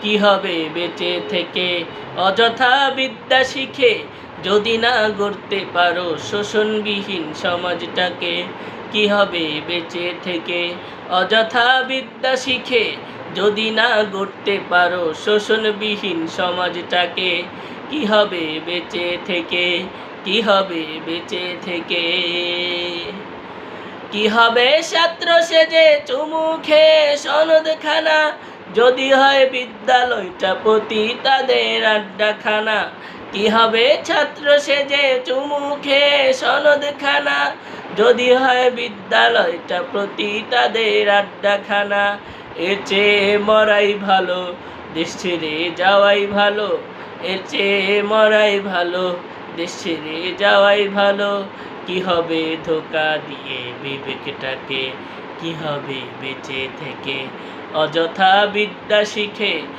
কি হবে বেঁচে থেকে অযথা বিদ্যা শিখে যদি না গড়তে পারো শোষণবিহীন সমাজটাকে। কি হবে বেঁচে থেকে অযথা বিদ্যা শিখে যদি না গড়তে পারো শোষণবিহীন সমাজটাকে। কি হবে বেঁচে থেকে, কি হবে বেঁচে থেকে। কি হবে ছাত্র সেজে চুমু খেয়ে সনদখানা যদি হয় বিদ্যালয়টা পতিতাদের আড্ডাখানা। কি হবে ছাত্র সেজে চুমু খেয়ে সনদখানা যদি হয় বিদ্যালয়টা পতিতাদের আড্ডাখানা। এর চেয়ে মরাই ভালো, দেশ ছেড়ে যাওয়াই ভালো। এর চেয়ে মরাই ভালো, দেশ ছেড়ে যাওয়াই ভালো। কি হবে ধোঁকা দিয়ে বিবেকটাকে, কি হবে বেঁচে থেকে অযথা বিদ্যা শিখে।